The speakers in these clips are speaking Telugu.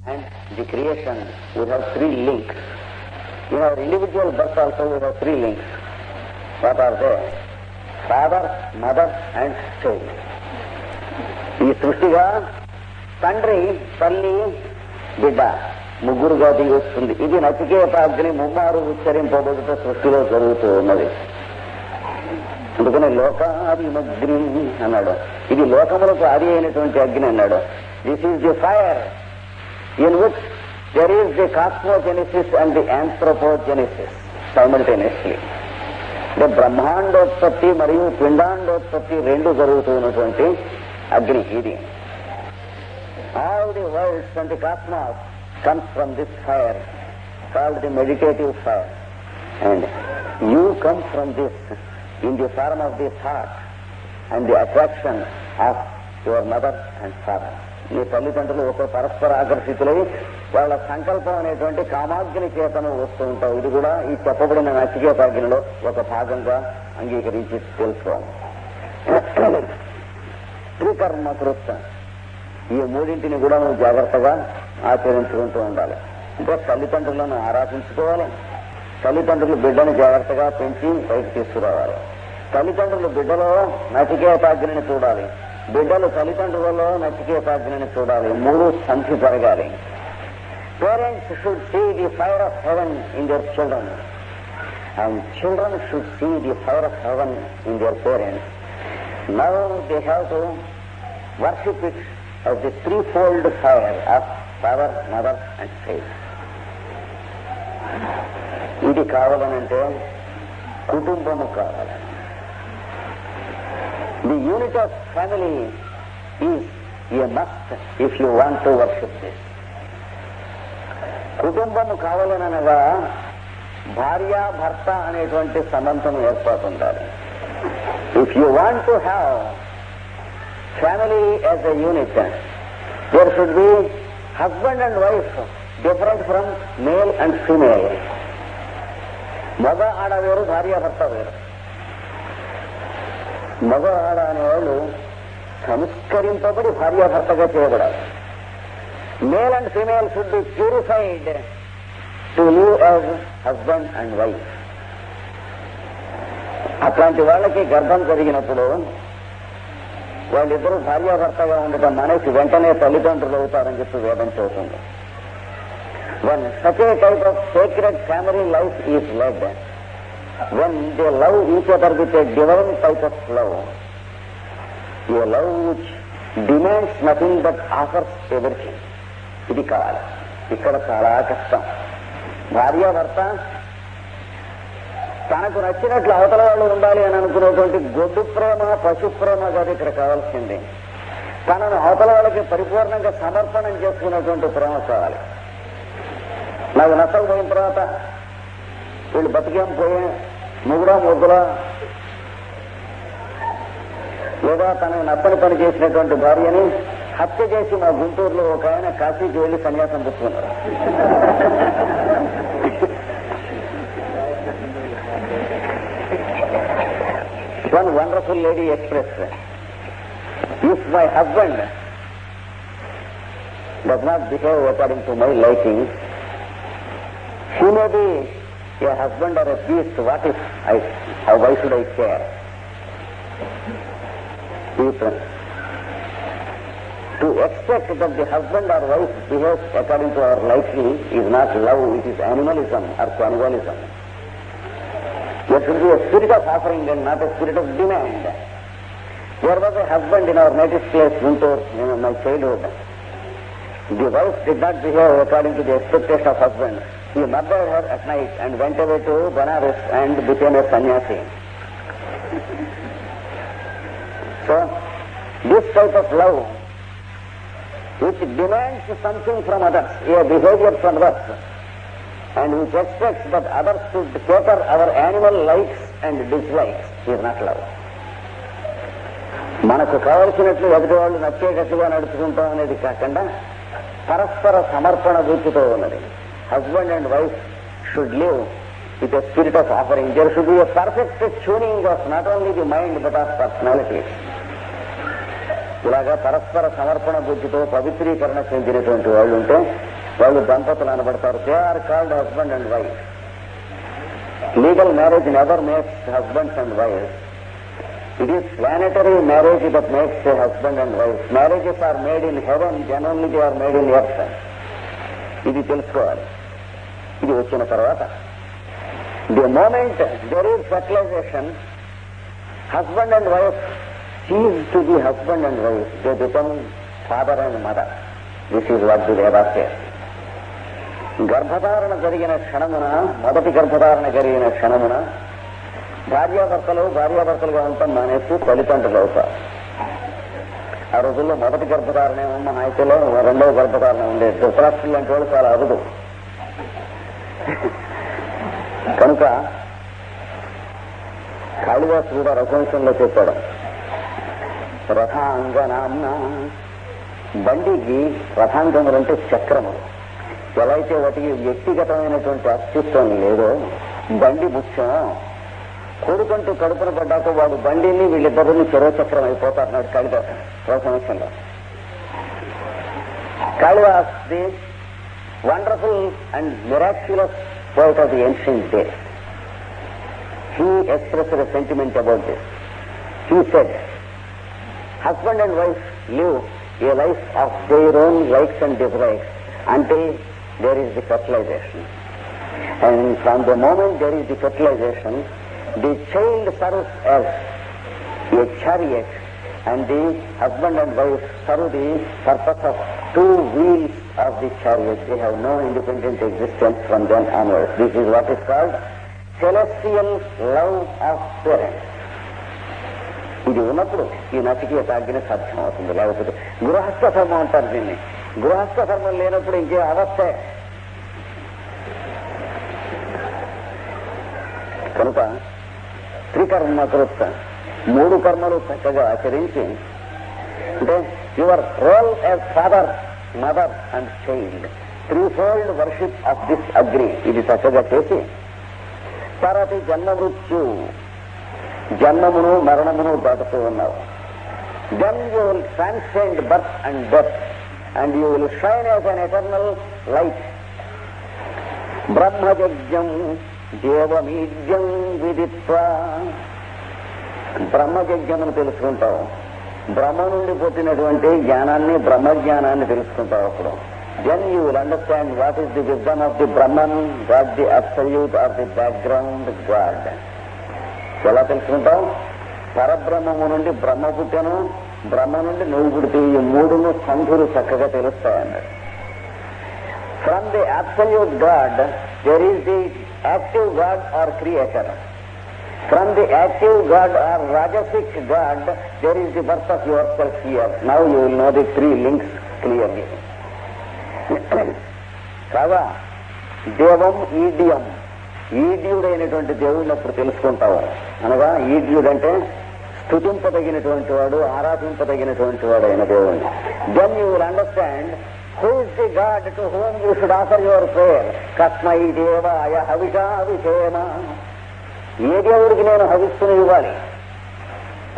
and the creation, we have three links. In our individual birth also we have three links. What are they? Father, mother and child. ఈ సృష్టిగా తండ్రి, తల్లి, బిడ్డ ముగ్గురుగా దిగి వస్తుంది. ఇది నచికేతాగ్ని ముమ్మారు ఉచ్చరింపబడుట సృష్టిలో జరుగుతూ ఉన్నది. అందుకని లోకాభిమగ్ని అన్నాడు. ఇది లోకములకు ఆది అయినటువంటి అగ్ని అన్నాడు. This is the fire in which there is the cosmogenesis and the anthropogenesis simultaneously. అంటే బ్రహ్మాండోత్పత్తి మరియు పిండాండోత్పత్తి రెండు జరుగుతున్నటువంటి అగ్ని ఇది. All the worlds and the cosmos comes from this fire called the meditative fire, and you come from this in the form of this heart and the attraction of your mother and father. మీ తల్లిదండ్రులు ఒక పరస్పర ఆకర్షితులై వాళ్ళ సంకల్పం అనేటువంటి కామాగ్ని చేతను వస్తూ ఉంటావు. ఇది కూడా ఈ చెప్పబడిన నచికేతాగ్నిలో ఒక భాగంగా అంగీకరించి తెలుసుకోవాలి. త్రికర్మ కృత, ఈ మూడింటిని కూడా నువ్వు జాగ్రత్తగా ఆచరించుకుంటూ ఉండాలి. అంటే తల్లిదండ్రులను ఆరాధించుకోవాలి, తల్లిదండ్రులు బిడ్డను జాగ్రత్తగా పెంచి పైకి తీసుకురావాలి, తల్లిదండ్రులు బిడ్డలో నచికేతాగ్నిని చూడాలి, బిడ్డలు తల్లిదండ్రులలో నచికేతాగ్నిని చూడాలి. మూడు సంధి జరగాలి. Parents should see the fire of heaven in their children and children should see the fire of heaven in their parents. Now they have to worship it of the threefold fire of father, mother and faith. ఇది కావాలనంటే కుటుంబము కావాలి. The unit of family is a must if you want to worship this. కుటుంబము కావాలనగా భార్య భర్త అనేటువంటి సంబంధం ఏర్పడుతుండాలి. If you want to have family as a unit, there should be husband and wife different from male and female. మగ ఆడ వేరు, భార్య భర్త వేరు. మగ ఆడ అనేవాళ్ళు సంస్కరింపబడి భార్యాభర్తగా చేయబడాలి. Male and female should be purified to live as husband and wife. అట్లాంటి వాళ్ళకి గర్భం జరిగినప్పుడు వాళ్ళిద్దరూ భార్యాభర్తగా ఉండటం మానేసి వెంటనే తల్లిదండ్రులు అవుతారని చెప్పి వేదం చెబుతుంది. When such a type of sacred family life is led, when they love each other with a divine type of love, a love which demands nothing but offers everything. ఇది కావాలి. ఇక్కడ చాలా కష్టం. భార్యాభర్త తనకు నచ్చినట్లు అవతల వాళ్ళు ఉండాలి అని అనుకునేటువంటి గొడ్డు ప్రేమ, పశు ప్రేమ కాదు ఇక్కడ కావాల్సింది. తనను అవతల వాళ్ళకి పరిపూర్ణంగా సమర్పణం చేసుకునేటువంటి ప్రేమ కావాలి. నాకు నష్టం పోయిన తర్వాత వీళ్ళు బతికేం పోయే ముగ్గురా ముగ్గురా, లేదా తనకు నచ్చని పని చేసినటువంటి భార్యని హత్య చేసి మా గుంటూరులో ఒక ఆయన కాశీకి వెళ్లి సన్యాసం పుచ్చుకున్నారు. One wonderful lady expressed, if my husband does not behave according to my liking, he may be a husband or a beast. Why should I care? To expect that the husband or wife behaves according to our liking is not love, it is animalism or cannibalism. There should be a spirit of offering and not a spirit of demand. There was a husband in our native place, Guntur, in my childhood. The wife did not behave according to the expectation of husband. He murdered her at night and went away to Banaras and became a sannyasi. So, this type of love, which demands something from others, a behavior from others, and which expects that others should cater our animal likes and dislikes, is not love. మనకు కావలసినట్లు ఎదుటి వాళ్ళు నచ్చేటట్టుగా నడుచుకుంటాం అనేది కాకుండా పరస్పర సమర్పణ బుద్ధితో ఉన్నది. Husband and wife should live with a spirit of offering. There should be a perfect tuning of not only the mind but of personality. ఇలాగా పరస్పర సమర్పణ బుద్ధితో పవిత్రీకరణ చెందినటువంటి వాళ్ళు ఉంటే వాళ్ళు దంపతులు అనబడతారు. They are called husband and wife. Legal marriage never makes husbands and wife. It is planetary marriage that makes a husband and wife. Marriages are made in heaven, generally they are made in earth. ఇది తెలుసుకోవాలి. ఇది వచ్చిన తర్వాత the moment there is fertilization, husband and wife cease to be husband and wife. They become father and mother. This is what the Vedas say. గర్భధారణ జరిగిన క్షణమున, మొదటి గర్భధారణ జరిగిన క్షణమున భార్యాభర్తలుగా ఉంటాం మానేసి తల్లిదండ్రులు అవుతారు. ఆ రోజుల్లో మొదటి గర్భధారణ ఏమో మహాయితీలో, రెండవ గర్భధారణ ఉండేది. ధృతరాష్ట్రులు లాంటి వాళ్ళు చాలా అరుదు. కనుక కాళిదాసు కూడా రఘువంశంలో చెప్పాడు, రథాంగనాంన, బండికి రథాంగములంటే చక్రములు. ఎలా అయితే వాటికి వ్యక్తిగతమైనటువంటి అస్తిత్వం లేదో బండి ముఖ్యం. కొడుకంటూ కడుపున పడ్డాక వాడు బండిని వీళ్ళిద్దరిని చెరవచక్రం అయిపోతారన్నాడు కాళిదాసు రఘువంశంలో. Kalidas the wonderful and miraculous poet of the ancient days. He expressed a sentiment about this. He said, husband and wife live a life of their own likes and dislikes until there is the fertilization. And from the moment there is the fertilization, the child serves as a chariot and the husband and wife serve the purpose of two wheels of the chariot. They have no independent existence from then onwards. This is what is called celestial love of parents. ఇది ఉన్నప్పుడు ఈ నచికేత ఆజ్ఞ సాధ్యం అవుతుంది. లేకపోతే గృహస్థ ధర్మం అంటారు దీన్ని. గృహస్థ ధర్మం లేనప్పుడు ఇంకే అవస్థే. కనుక త్రికర్మకృత, 3 కర్మలు చక్కగా ఆచరించి, అంటే your role as father, mother and child, 3-fold worship of this agni, ఇది చక్కగా చేసి తర్వాత జన్మ మృత్యు, జన్మమును మరణమును దాటుతూ ఉన్నావు. Then you will transcend birth and death and you will shine as an eternal light. బ్రహ్మయజ్ఞం దేవమీడ్యం విదిత్వా, బ్రహ్మయజ్ఞమును తెలుసుకుంటావు. బ్రహ్మ నుండి పుట్టినటువంటి జ్ఞానాన్ని, బ్రహ్మజ్ఞానాన్ని తెలుసుకుంటావు. అప్పుడు then you will understand what is the wisdom of the Brahman, God the absolute of the background God. ఎలా తెలుసుకుంటావు? పరబ్రహ్మము నుండి బ్రహ్మ పుట్టాను, బ్రహ్మ నుండి నువ్వు పుడితే ఈ 3ను సంధులు చక్కగా తెలుస్తాయన్నాడు. From the absolute God there is the active God or creator. From the active God or Rajasic God, there is the birth of yourself here. Now you will know the 3 links clearly. కాగా దేవం ఈడ్యం, ఈడ్యుడైనటువంటి దేవుడిని అప్పుడు తెలుసుకుంటావు. అనగా ఈడ్యుడంటే స్తుతింపదగినటువంటి వాడు, ఆరాధింపదగినటువంటి వాడు అయిన దేవుడిని. Then you will understand who is the God to whom you should offer your prayer. కస్మై దేవాయ హవిషా విషేమ, ఏ దేవుడికి నేను హవిస్సును ఇవ్వాలి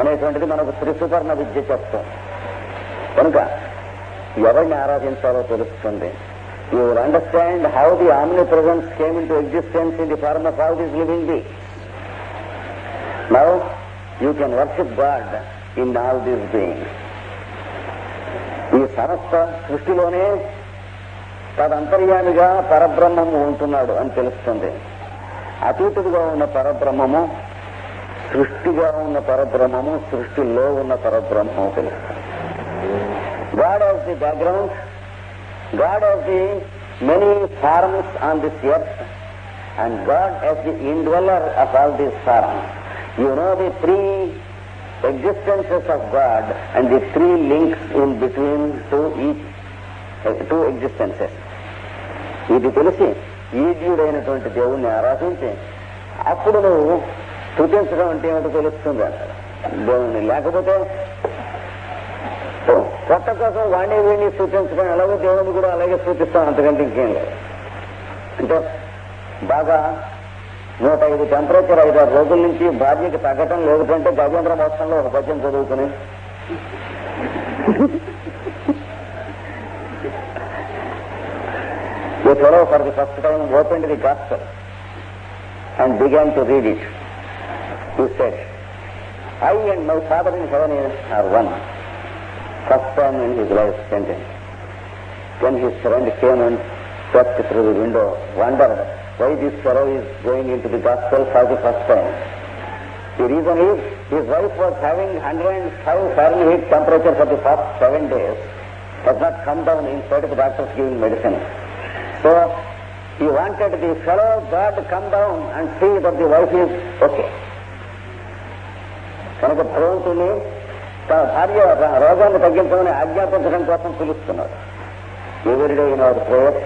అనేటువంటిది మనకు త్రిసుపర్ణ విద్య చెప్తాం. కనుక ఎవరిని ఆరాధించాలో తెలుస్తుంది. You will understand how the omnipresence came into existence in the form of all these living beings. Now you can worship God in all these beings. ఈ సమస్త సృష్టిలోనే తదంతర్యామిగా పరబ్రహ్మము ఉంటున్నాడు అని తెలుస్తుంది. అతీతుడుగా ఉన్న పరబ్రహ్మము, సృష్టిగా ఉన్న పరబ్రహ్మము, సృష్టిలో ఉన్న పరబ్రహ్మము తెలుస్తుంది. God of the background, God of the many forms on this earth and God of the indweller of all these forms. You know the 3 existences of God and the 3 links in between two existences. ఇది తెలిసి ఈడ్యుడైనటువంటి దేవుణ్ణి ఆరాధించి అప్పుడు నువ్వు స్తుతించడం అంటే ఏమిటో తెలుస్తుంది అంటారు దేవుణ్ణి. లేకపోతే కొత్త కోసం వాణ్ణి వీణ్ణి స్తుతించడం, ఎలాగో దేవుడిని కూడా అలాగే స్తుతిస్తాం, అంతకంటే ఇంకేం లేదు. అంటే బాగా 105 టెంపరేచర్ 5-6 రోజుల నుంచి భార్యకి తగ్గటం లేదంటే గజేంద్ర మోక్షంలో ఒక పద్యం చదువుకుని A fellow for the first time opened the gospel and began to read it. He said, I and my Father in heaven are one. First time in his life sentence. Then his friend came and swept through the window, wondered why this fellow is going into the gospel for the first time. The reason is, his wife was having 105 Fahrenheit temperature for the past 7 days, has not come down in spite of the doctors giving medicine. So, he wanted the fellow God to come down and see that the wife is okay. కనుక భగవంతుని తన భార్య రోగాన్ని తగ్గించమని ఆజ్ఞాపించడం కోసం పిలుస్తున్నాడు. Everyday in our prayer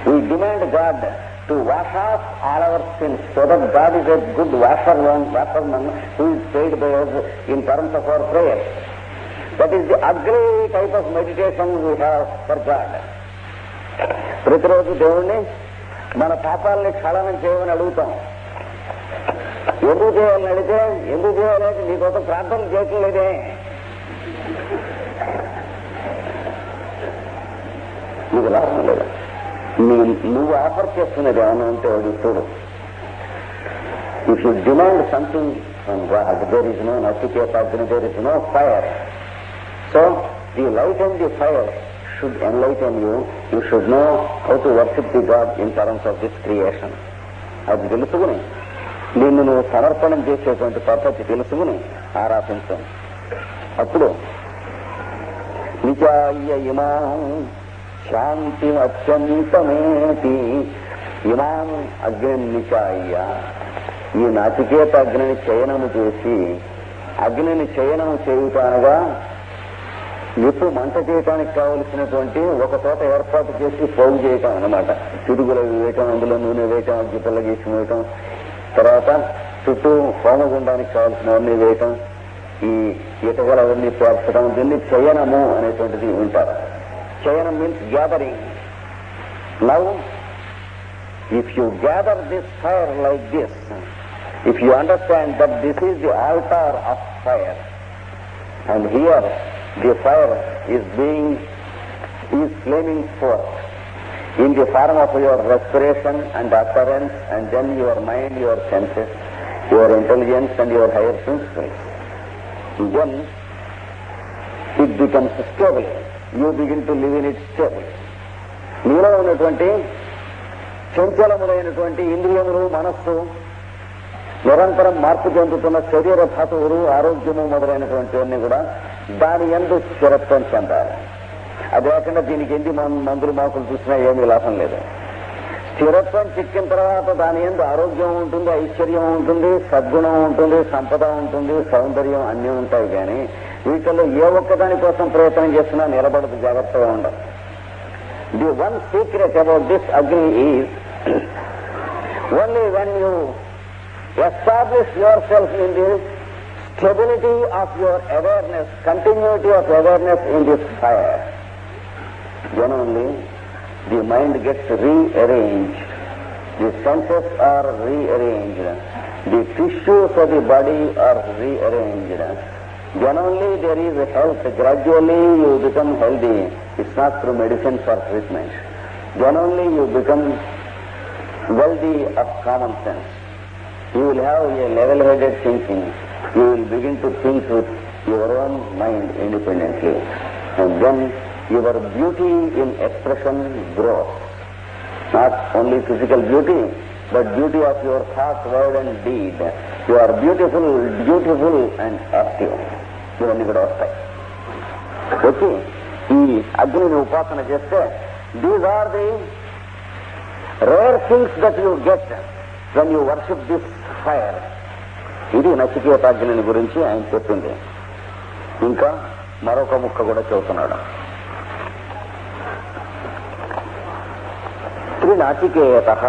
we demand God to wash off all our sins so that God is a good washerman who is paid by us in terms of our prayer. That is the ugly type of meditation we have for God. ప్రతిరోజు దేవుణ్ణి మన పాపాలని క్షాళనం చేయమని అడుగుతాం. ఎందుకు చేయాలని అడిగితే ఎందుకు చేయాలంటే నీకోసం ప్రార్థన చేయట్లేదే. నీకు లాభం లేదా? నువ్వు ఆఫర్ చేస్తున్నది ఏమన్నా ఉంటే వాడు చూడు. If you demand something from God, there is no Nachiketagni, there is no fire. So the light and the fire should enlighten you. You should know how to worship the God in terms of this creation. అది తెలుసుకుని నిన్ను నువ్వు సమర్పణం చేసేటువంటి పద్ధతి తెలుసుకుని ఆరాధించు. అప్పుడు నిచాయ ఇమాం శాంతి అత్యంతమేతి, ఇమాం అగ్ని నిచాయ, ఈ నాచికేత అగ్నిని చయనము చేసి, అగ్నిని చయనము చేయుతానగా నిప్పు మంట చేయటానికి కావలసినటువంటి ఒక చోట ఏర్పాటు చేసి పోగు చేయటం అన్నమాట. చిరుగులు వేయటం, అందులో నూనె వేయటం, అగ్గిపుల్ల గీసి వేయటం, తర్వాత చుట్టూ హోమగుండానికి కావలసినవన్నీ వేయటం, ఈ ఇటకలవన్నీ పేర్చడం, దీన్ని చయనము అనేటువంటిది వింటారు. Chayanam means gathering. Now if you gather this fire like this, if you understand that this is the altar of fire, and here the fire is flaming forth in the form of your respiration and utterance, and then your mind, your senses, your intelligence and your higher principles. Then it becomes stable. You begin to live in it stable. మీలో ఉన్నటువంటి చంచలములైనటువంటి ఇంద్రియములు, మనస్సు, నిరంతరం మార్పు చెందుతున్న శరీర ధాతువులు, ఆరోగ్యము మొదలైనటువంటివన్నీ కూడా దాని యందు స్థిరత్వం చెందాలి. అది లేకుండా దీనికి ఎన్ని మందులు మాకులు చూసినా ఏమీ లాభం లేదు. స్థిరత్వం చిక్కిన తర్వాత దాని యందు ఆరోగ్యం ఉంటుంది, ఐశ్వర్యం ఉంటుంది, సద్గుణం ఉంటుంది, సంపద ఉంటుంది, సౌందర్యం అన్నీ ఉంటాయి. కానీ వీటిలో ఏ ఒక్కదాని కోసం ప్రయత్నం చేసినా నిలబడదు. జాగ్రత్తగా ఉండాలి. The one secret about this agni is only when you establish yourself in the stability of your awareness, continuity of awareness in this fire, then only the mind gets rearranged, the senses are rearranged, the tissues of the body are rearranged, then only there is health. Gradually you become healthy. It's not through medicine or treatment. Then only you become wealthy of common sense. You will have a level-headed thinking. You will begin to think with your own mind independently. And then your beauty in expression grows. Not only physical beauty, but beauty of your thought, word and deed. You are beautiful and active. ఇవన్నీ కూడా వస్తాయి. వచ్చి ఈ అగ్నిని ఉపాసన చేస్తే these are the rare things that you get when you worship this fire. ఇది నచికేతాగ్ని గురించి ఆయన చెప్పింది. ఇంకా మరొక ముక్క కూడా చెబుతున్నాడు. త్రినాచికేయతః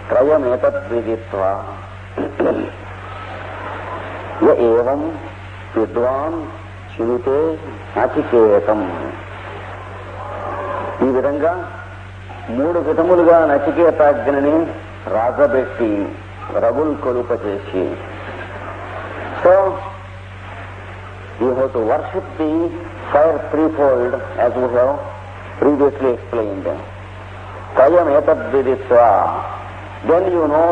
త్రయమేతద్విదిత్వా య ఏవం విద్వాన్ చినుతే నచికేతం. ఈ విధంగా 3 విధములుగా నచికేతాగ్నిని రాజబెట్టి రగుల్ కొలుప చేసి, so you have to worship the fire threefold as we have previously explained. Trayam etadviditva. Then you know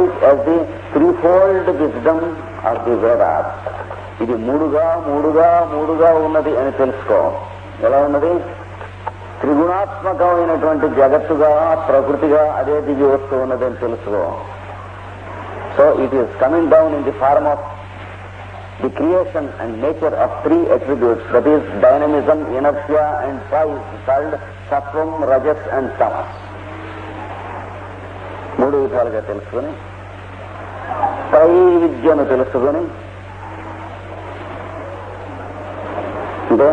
it as the threefold wisdom of the Vedas. ఇది మూడుగా ఉన్నది అని తెలుసుకో. ఎలా ఉన్నది? త్రిగుణాత్మకమైనటువంటి జగత్తుగా, ప్రకృతిగా అదే దిగి వస్తూ ఉన్నది అని తెలుసుకో. So it is coming down in the form of the creation and nature of three attributes, that is dynamism, inertia and poise, called sattvam, rajas and తమస్. మూడు విధాలుగా తెలుసుకుని త్రైవిద్యను తెలుసుకుని, అంటే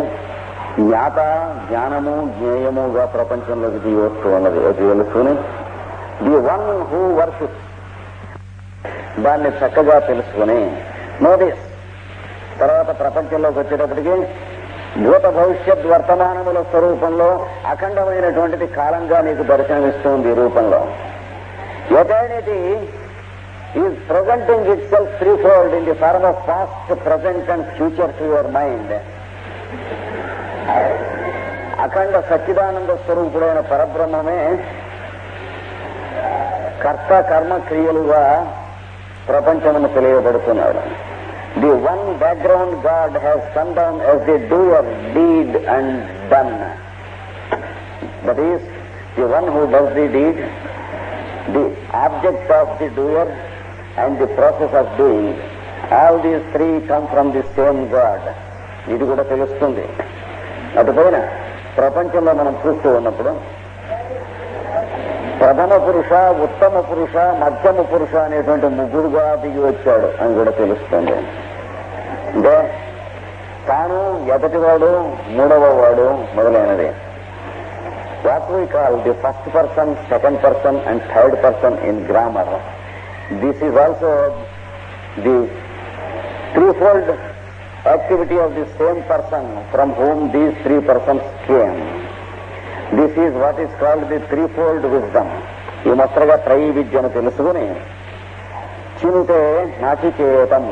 జ్ఞాత, జ్ఞానము, జ్ఞేయముగా ప్రపంచంలోకి దిగి వస్తూ ఉన్నది అది తెలుసుకుని, ది వన్ హూ వర్షిప్స్ దాన్ని చక్కగా తెలుసుకుని నోటీస్. తర్వాత ప్రపంచంలోకి వచ్చేటప్పటికి భూత భవిష్యత్ వర్తమానముల స్వరూపంలో అఖండమైనటువంటిది కాలంగా నీకు దర్శనమిస్తుంది ఈ రూపంలో. Eternity is presenting itself threefold in the form of past, present and future to your mind. అఖండ సచ్చిదానంద స్వరూపుడైన పరబ్రహ్మమే కర్త కర్మ క్రియలుగా ప్రపంచమును తెలియబడుతున్నాడు. The one background God has come down as the doer, deed and done. That is the one who does the deed, the object of the doer and the process of doing. All these three come from the same God. ఇది కూడా తెలుస్తుంది. అటుపైన ప్రపంచంలో మనం చూస్తూ ఉన్నప్పుడు ప్రథమ పురుష, ఉత్తమ పురుష, మధ్యమ పురుష అనేటువంటి ముగ్గురుగా దిగి వచ్చాడు అని కూడా తెలుస్తుంది. అంటే తాను ఎదటివాడు, మూడవ వాడు మొదలైనది. What we call the first person, second person and third person in grammar. This is also the threefold activity of the same person from whom these three persons came. This is what is called the threefold wisdom. ఈ మొత్తగా త్రయీ విద్యను తెలుసుకుని చింతే నాచికేతం.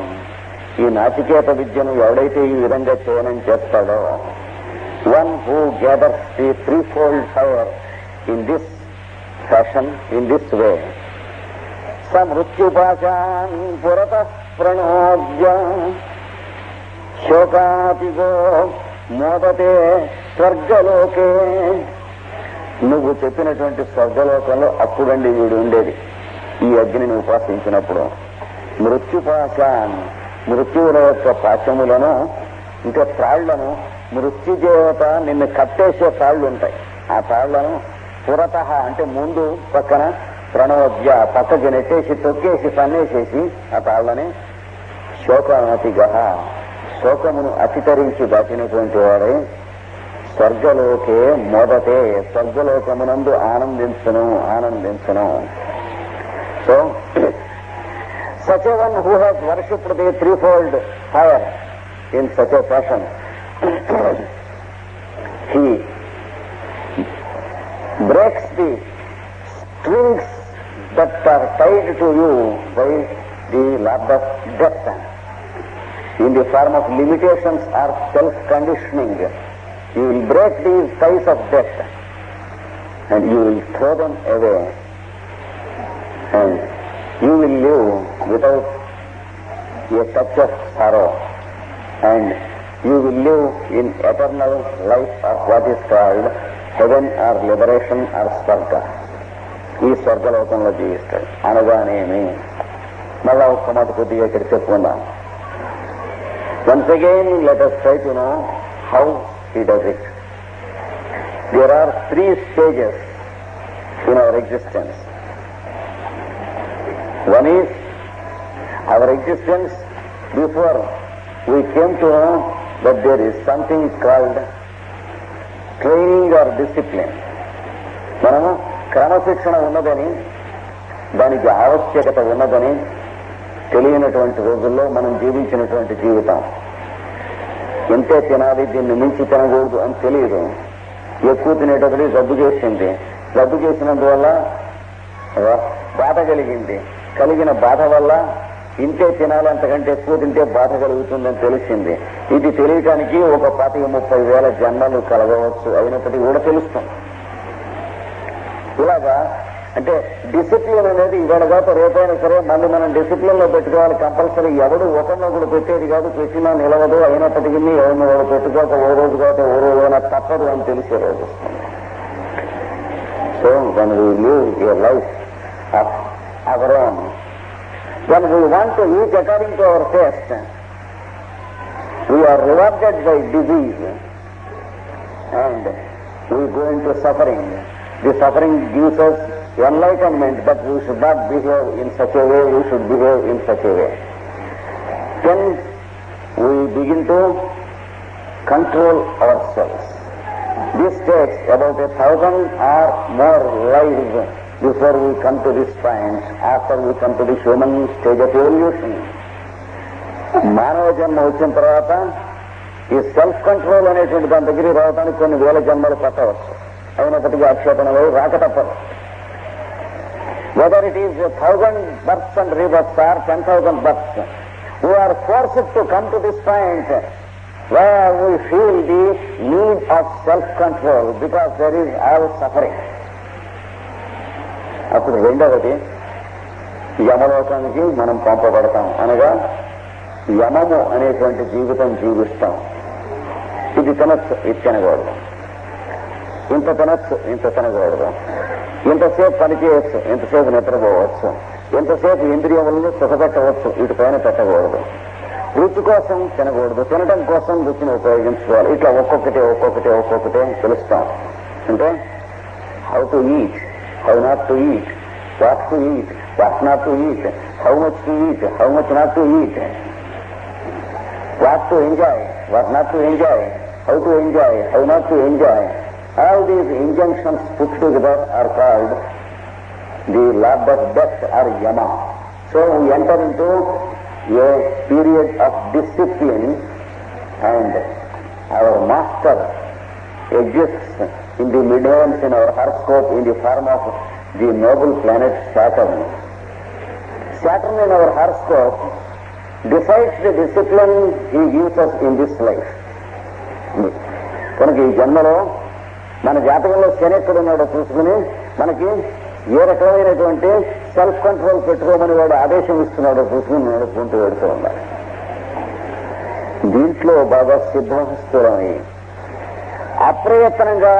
ఈ నాచికేత విద్యను ఎవడైతే ఈ విధంగా చేయనం చేస్తాడో, one who gathers the threefold fire in this fashion, in this way, స మృత్యుపాశాన్ పురతః ప్రణోద్య శోకాతిగో మోదతే స్వర్గలోకే. నువ్వు చెప్పినటువంటి స్వర్గలోకంలో అప్పుడండి వీడు ఉండేది. ఈ అగ్నిని ఉపాసించినప్పుడు మృత్యుపాశాన్, మృత్యువుల యొక్క పాశములను, ఇంకా తాళ్లను, మృత్యుదేవత నిన్ను కట్టేసే తాళ్లు ఉంటాయి. ఆ తాళ్లను పురతః అంటే ముందు పక్కన, ప్రణవద్య పక్కకి నెట్టేసి, తొక్కేసి, తన్నేసేసి ఆ తాళ్లని, శోకాతిగ శోకమును అతితరించి దాటినటువంటి వాడే స్వర్గలోకే మోదతే, స్వర్గలోకమునందు ఆనందించును. So such a one who has worshipped the threefold fire in such a fashion, he breaks the strings that are tied to you by the lord of death. In the form of limitations or self-conditioning, you will break these ties of death and you will throw them away, and you will live without a touch of sorrow, and you will live in eternal life of what is called heaven or liberation or స్వర్గ. ఈ స్వర్గలోకంలో జీవిస్తాడు అనగానేమి. మళ్ళా ఒక్క మాట కొద్దిగా ఇక్కడ చెప్పుకుందాం. Once again, let us try to know how he does it. There are three stages in our existence. One is our existence before we came to know that there is something called training or discipline. మనము క్రమశిక్షణ ఉన్నదని, దానికి ఆవశ్యకత ఉన్నదని తెలియనటువంటి రోజుల్లో మనం జీవించినటువంటి జీవితం. ఎంతే తినాలి, దీన్ని మించి తినకూడదు అని తెలియదు. ఎక్కువ తినేటప్పుడు రద్దు చేసింది. రద్దు చేసినందువల్ల బాధ కలిగిన బాధ వల్ల ఇంతే తినాలి, అంతకంటే ఎక్కువ తింటే బాధ కలుగుతుందని తెలిసింది. ఇది తెలియటానికి ఒక 25-30 వేల జన్మలు కలగవచ్చు, అయినప్పటికీ కూడా తెలుస్తుంది. ఇలాగా అంటే డిసిప్లిన్ అనేది ఇవాళ కాక రేపైనా సరే మళ్ళీ మనం డిసిప్లిన్ లో పెట్టుకోవాలి కంపల్సరీ. ఎవడు ఒకరినొకడు పెట్టేది కాదు, పెట్టినా నిలవదు. అయినప్పటికీ ఎవరిని వాడు పెట్టుకోక ఓ రోజు కాక ఓ రోజైనా తప్పదు అని తెలిసే రోజు వస్తుంది. So when we live a life of our own, when we want to eat according to our taste, we are rewarded by disease and we go into suffering. The suffering gives us enlightenment that we should not behave in such a way, we should behave in such a way. Then we begin to control ourselves. This takes about 1,000 or more lives before we come to this point, after we come to the human stage of evolution. మానవ జన్మ వచ్చిన తర్వాత ఈ సెల్ఫ్ కంట్రోల్ అనేటువంటి దాని దగ్గరికి రావడానికి కొన్ని వేల జన్మలు పట్టవచ్చు. అయినప్పటికీ ఆక్షేపణలు రాక తప్పదు. Whether it is 1,000 births and rebirths or 10,000 births, we are forced to come to this point where we feel the need of self-control because there is all suffering. అప్పుడు రెండవది యమలోకానికి మనం పంపబడతాం, అనగా యమము అనేటువంటి జీవితం జీవిస్తాం. ఇది తినచ్చు, ఇది తినకూడదు, ఇంత తినచ్చు, ఇంత తినకూడదు, ఇంతసేపు పని చేయొచ్చు, ఇంతసేపు నిద్రపోవచ్చు, ఇంతసేపు ఇంద్రియములను సుఖపెట్టవచ్చు, వీటిపైన పెట్టకూడదు. రుచి కోసం తినకూడదు, తినడం కోసం రుచిని ఉపయోగించుకోవాలి. ఇట్లా ఒక్కొక్కటే తెలుస్తాం. అంటే how to eat, how not to eat, what to eat, what not to eat, how much to eat, how much not to eat, what to enjoy, what not to enjoy, how to enjoy, how not to enjoy. All these injunctions put together are called the lord of death or yama. So we enter into a period of discipline and our master exists in the mid-heavens in our horoscope in the form of the noble planet Saturn. Saturn in our horoscope decides the discipline he gives us in this life. కనుక ఈ జన్మలో మన జాతకంలో శని ఎక్కడున్నాడో చూసుకుని మనకి ఏ రకమైనటువంటి సెల్ఫ్ కంట్రోల్ పెట్టుకోమని వాడు ఆదేశం ఇస్తున్నాడో చూసుకుని నడుపుకుంటూ వెడుతూ ఉండాలి. దీంట్లో బాగా సిద్ధహస్తులని అప్రయత్నంగా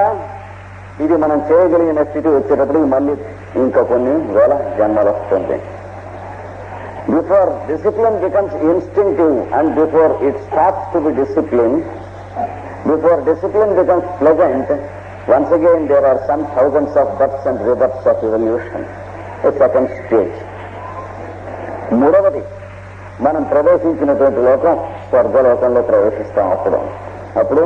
ఇది మనం చేయగలిగిన స్థితి వచ్చేటప్పటికి మళ్ళీ ఇంకా కొన్ని వేల జన్మలు వస్తుంది. Before discipline becomes instinctive and before it starts to be discipline, before discipline becomes pleasant, once again there are some thousands of births and rebirths of evolution, a second stage. మూడవది మనం ప్రవేశించినటువంటి లోకం స్వర్గలోకంలో ప్రవేశిస్తాం. అప్పుడు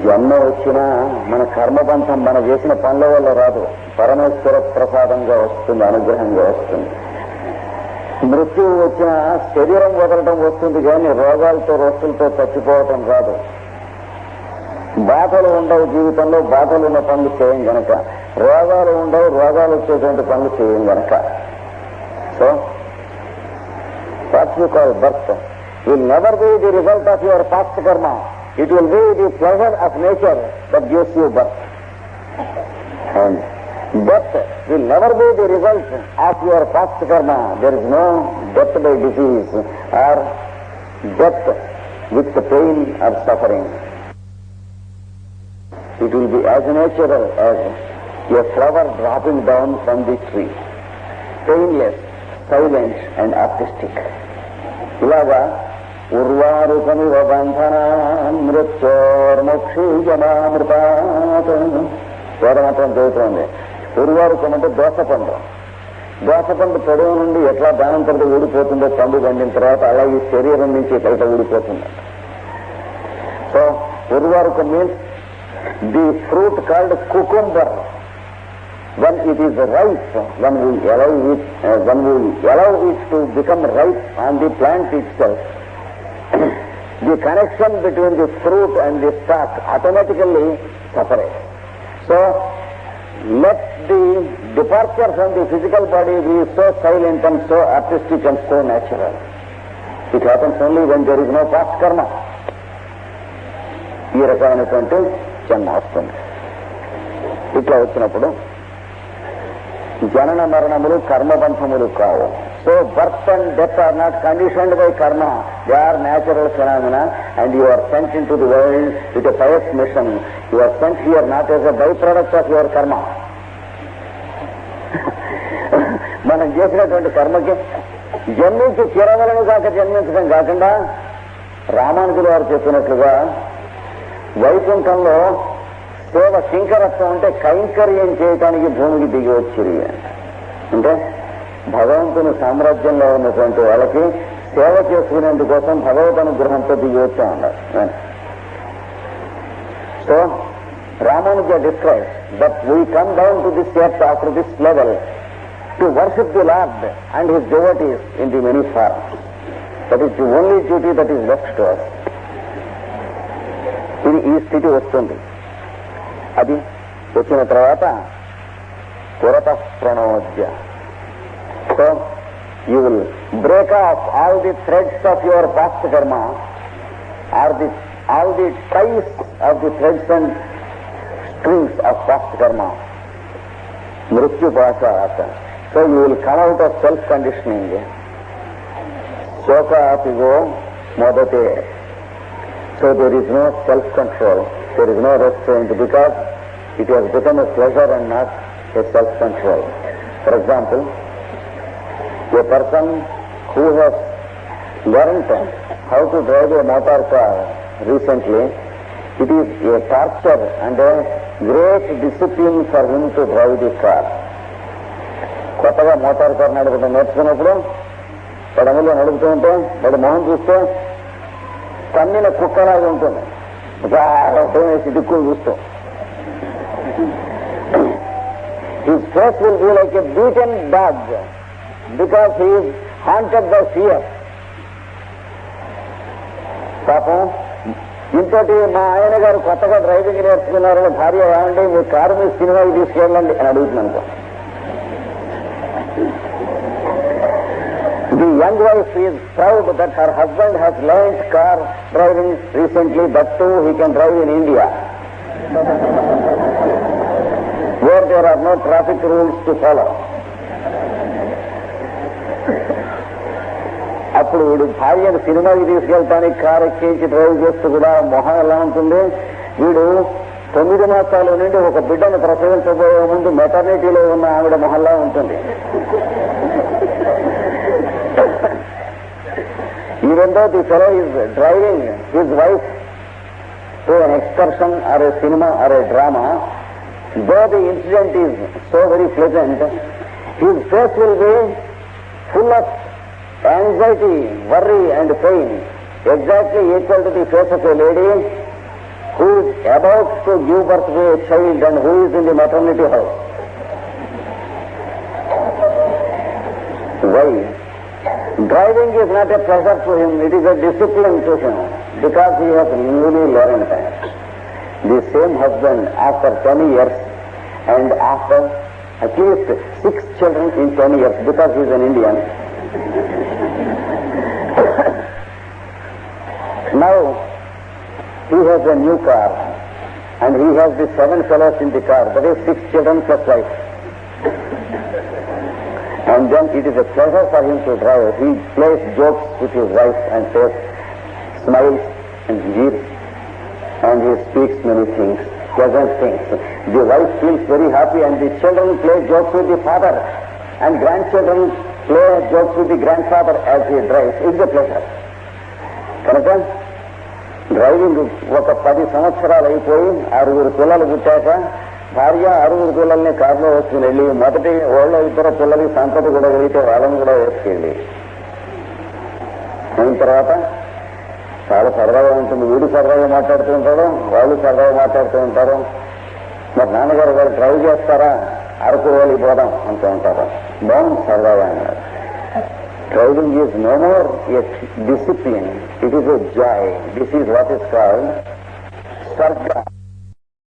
జన్మ వచ్చినా మన కర్మబంధం మన చేసిన పనుల వల్ల రాదు, పరమేశ్వర ప్రసాదంగా వస్తుంది, అనుగ్రహంగా వస్తుంది. మృత్యువు వచ్చినా శరీరం వదలటం వస్తుంది కానీ రోగాలతో రోస్తులతో చచ్చిపోవటం రాదు. బాధలు ఉండవు జీవితంలో, బాధలు ఉన్న పనులు చేయం గనక. రోగాలు ఉండవు, రోగాలు వచ్చేటువంటి పనులు చేయం గనక. So what you call birth will never be the result of your past karma, it will be the pleasure of nature that gives you birth. And death will never be the result of your past karma. There is no death by disease or death with the pain or suffering. It will be as natural as a flower dropping down from the tree, painless, silent and artistic. ఇలాగా ఉర్వారుకమివ బంధనాన్ మృత్యోర్మోక్షీయమామృతాత్ వేదమంత్రం చదువుతోంది. ఉర్వారుకం అంటే దోసపండు. దోసపండు పొడవు నుండి ఎట్లా దానం తర్వాత ఊడిపోతుందో పండు పండిన తర్వాత అలా ఈ శరీరం నుంచి బయట ఊడిపోతుంది. So urvarukam means the fruit called cucumber, when it is ripe, when we allow it to become ripe on the plant itself, the connection between the fruit and the stalk automatically separates. So let the departure from the physical body be so silent and so artistic and so natural. It happens only when there is no past karma. ఈ రకమైనటువంటి జన్మ వస్తుంది. ఇట్లా వచ్చినప్పుడు జనన మరణములు కర్మబంధములు కావు. So birth and death are not conditioned by karma, they are natural phenomena. And you are sent into the world with a pious mission. You are sent here not as a byproduct of your karma. మనం చేసినటువంటి కర్మకి జన్మించి చిరవలను కాక జన్మించడం కాకుండా రామానుజులు వారు చెప్పినట్లుగా వైకుంఠంలో సేవ కింకరత్వం అంటే కైంకర్యం చేయటానికి భూమికి దిగి వచ్చింది. అంటే భగవంతుని సామ్రాజ్యంలో ఉన్నటువంటి వాళ్ళకి సేవ చేసుకునేందుకోసం భగవద్ అనుగ్రహంతో దిగి వచ్చా ఉన్నారు. So Ramanuja describes that we come down to this earth after this level to worship the Lord and his devotees in the many forms. That is the only duty that is left to us. ఇది ఈ స్థితి వస్తుంది. అది వచ్చిన తర్వాత పురత ప్రణోద్య. So you will break off all the threads of your past karma or the all the ties of the threads and strings of past karma, mrityu pashat. So you will come out of self-conditioning. Shoka apigo modate. So there is no self-control, there is no restraint, because it has become a pleasure and not a self-control. For example, a person who has learned how to drive a motor car recently, it is a torture and a great discipline for him to drive the car. కొత్తగా మోటార్ కార్ నడపడం నేర్చుకున్నప్పుడు పడమలో నడుపుతూ ఉంటే వాడు మొహం చూస్తే కన్నిన కుక్కలాగా ఉంటుంది. వేసి దిక్కులు చూస్తూ his face will be like a beaten dog because he is haunted by fear. పాపం ఇంతటి మా ఆయన గారు కొత్తగా డ్రైవింగ్ నేర్చుకున్నారని భార్య ఏమంటే మీ కారు మీ సినిమాకి తీసుకెళ్ళండి అని అడుగుతున్నాను. The young wife is proud that her husband has learned car driving recently, that too he can drive in India where there are no traffic rules to follow. అప్పుడు వీడు భార్యను సినిమాకి తీసుకెళ్తానికి కారు ఎక్కించి డ్రైవ్ చేస్తూ కూడా మొహం ఎలా ఉంటుంది. వీడు 9 మాసాల నుండి ఒక బిడ్డను ప్రసవించబోయే ముందు మెటర్నిటీలో ఉన్న ఆవిడ మొహంలా ఉంటుంది. Even though the fellow is driving his wife to an excursion or a cinema or a drama, though the incident is so very pleasant, his face will be full of anxiety, worry and pain, exactly equal to the face of a lady who is about to give birth to a child and who is in the maternity house. Why? Driving is not a pleasure to him, it is a discipline to him, because he has newly learned that. The same husband, after 10 years and after at least 6 children in 10 years, because he is an Indian, now he has a new car and he has the 7 fellows in the car, that is 6 children plus wife. And then it is a pleasure for him to drive. He plays jokes with his wife and says, smiles and jeers, and he speaks many things, pleasant things. The wife feels very happy and the children play jokes with the father and grandchildren play jokes with the grandfather as he drives. It's a pleasure. కనుక డ్రైవింగ్ ఒక 10 సంవత్సరాలు అయిపోయి 6 పిల్లలు పుట్టాక భార్య 6 పిల్లల్ని కారులో వేసుకుని వెళ్ళి మొదటి వాళ్ళ 2 పిల్లలకి సంతతి కూడా వెళితే వాళ్ళని కూడా వేసుకెళ్ళి అయిన తర్వాత చాలా సరదాగా ఉంటుంది. వీడు సరదాగా మాట్లాడుతూ ఉంటాడు, వాళ్ళు సరదాగా మాట్లాడుతూ ఉంటారు. మరి నాన్నగారు గారు డ్రైవ్ చేస్తారా, అరకు వెళ్ళిపోదాం అంటూ ఉంటారు. బాగుంది సరదాగా అన్నారు. Driving is no more a discipline, it is a joy. This is what is called sarga.